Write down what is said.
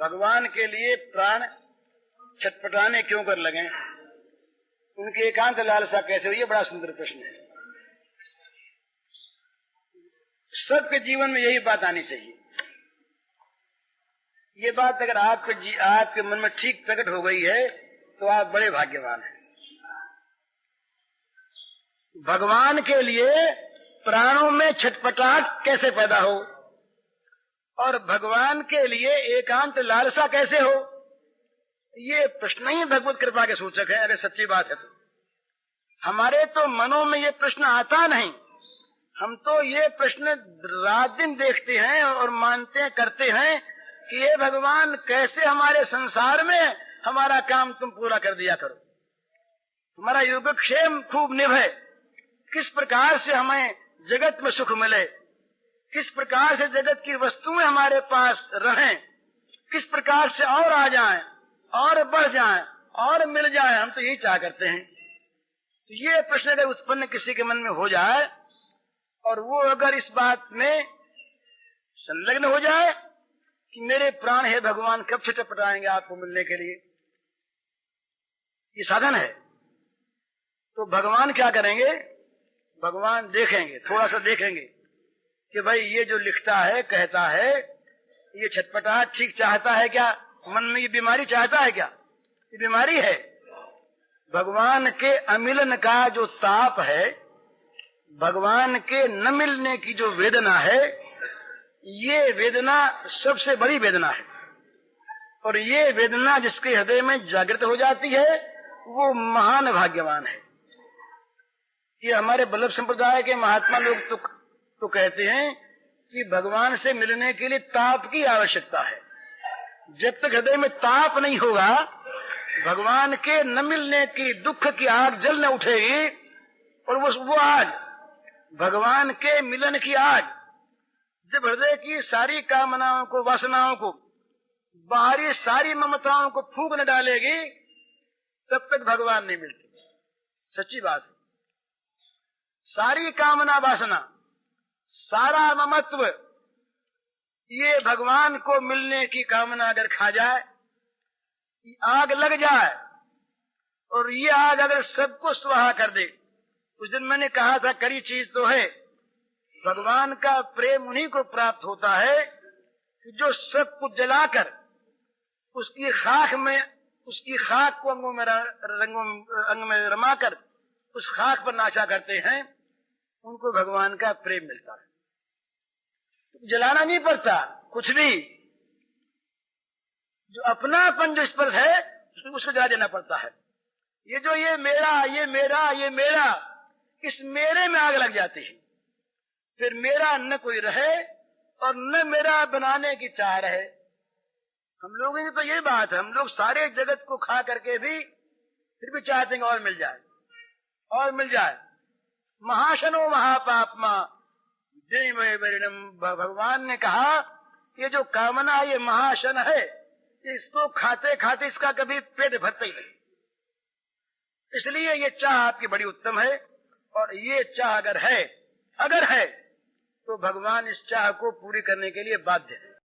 भगवान के लिए प्राण छटपटाने क्यों कर लगे, उनकी एकांत लालसा कैसे हुई? ये बड़ा सुंदर प्रश्न है। सबके जीवन में यही बात आनी चाहिए। ये बात अगर आपके मन में ठीक प्रकट हो गई है तो आप बड़े भाग्यवान हैं। भगवान के लिए प्राणों में छटपटाहट कैसे पैदा हो और भगवान के लिए एकांत लालसा कैसे हो, ये प्रश्न ही भगवत कृपा के सूचक है। अगर सच्ची बात है तो हमारे तो मनों में ये प्रश्न आता नहीं। हम तो ये प्रश्न रात दिन देखते हैं और मानते हैं, करते हैं कि ये भगवान कैसे हमारे संसार में हमारा काम तुम पूरा कर दिया करो, हमारा योगक्षेम खूब निभे, किस प्रकार से हमें जगत में सुख मिले, किस प्रकार से जगत की वस्तुएं हमारे पास रहें, किस प्रकार से और आ जाएं और बढ़ जाएं और मिल जाएं। हम तो यही चाह करते हैं। तो ये प्रश्न अगर उत्पन्न किसी के मन में हो जाए और वो अगर इस बात में संलग्न हो जाए कि मेरे प्राण है भगवान कब छटपटाएंगे आपको मिलने के लिए, ये साधन है, तो भगवान क्या करेंगे? भगवान देखेंगे, थोड़ा सा देखेंगे कि भाई ये जो लिखता है, कहता है, ये छटपटाहट ठीक चाहता है क्या? मन में ये बीमारी चाहता है क्या? ये बीमारी है। भगवान के अमिलन का जो ताप है, भगवान के न मिलने की जो वेदना है, ये वेदना सबसे बड़ी वेदना है। और ये वेदना जिसके हृदय में जागृत हो जाती है वो महान भाग्यवान है। ये हमारे बल्लभ संप्रदाय के महात्मा लोग तो कहते हैं कि भगवान से मिलने के लिए ताप की आवश्यकता है। जब तक हृदय में ताप नहीं होगा, भगवान के न मिलने की दुख की आग जल न उठेगी। और वो आग, भगवान के मिलन की आग, जब हृदय की सारी कामनाओं को, वासनाओं को, बाहरी सारी ममताओं को फूंक न डालेगी, तब तक भगवान नहीं मिलते। सच्ची बात है। सारी कामना वासना, सारा ममत्व, ये भगवान को मिलने की कामना अगर खा जाए, आग लग जाए और ये आग अगर सबको स्वाहा कर दे। उस दिन मैंने कहा था कड़ी चीज तो है, भगवान का प्रेम उन्हीं को प्राप्त होता है कि जो सब कुछ जलाकर उसकी खाक को अंग में रमाकर उस खाक पर नाचा करते हैं, उनको भगवान का प्रेम मिलता है। जलाना नहीं पड़ता कुछ भी, जो अपनापन जो इस पर है उसको जला देना पड़ता है। ये जो ये मेरा, ये मेरा, ये मेरा, इस मेरे में आग लग जाती है। फिर मेरा न कोई रहे और न मेरा बनाने की चाह रहे। हम लोगों की तो यही बात है, हम लोग सारे जगत को खा करके भी फिर भी चाहते हैं और मिल जाए और मिल जाए। महाशनो महापापमा भगवान ने कहा ये जो कामना ये महाशन है, इसको खाते खाते इसका कभी पेट भरता ही नहीं। इसलिए ये चाह आपकी बड़ी उत्तम है। और ये चाह अगर है तो भगवान इस चाह को पूरी करने के लिए बाध्य है।